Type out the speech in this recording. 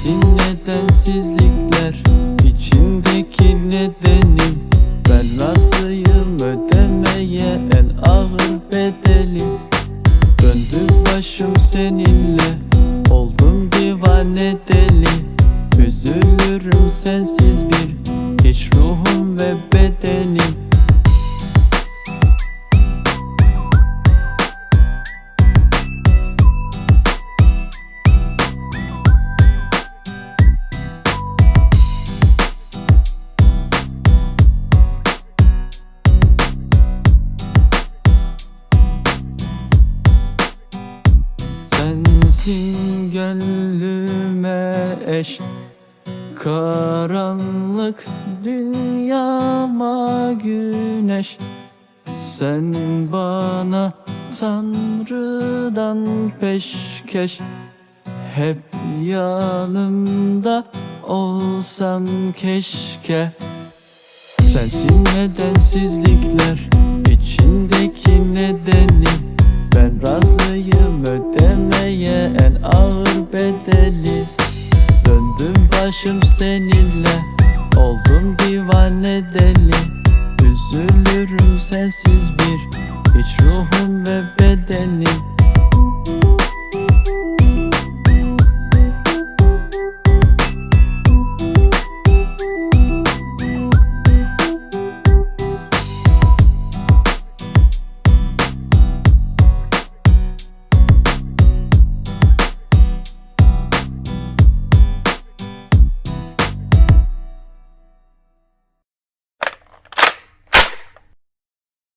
Sensin nedensizlikler içindeki nedenim. Ben razıyım ödemeye en ağır bedeli. Döndü başım seninle, oldum divane deli. Üzülürüm sensiz bir hiç ruhum ve bedenim. Sensin gönlüme eş, karanlık dünyama güneş. Sen bana Tanrı'dan peşkeş. Hep yanımda olsan keşke. Sensin nedensizlikler içinde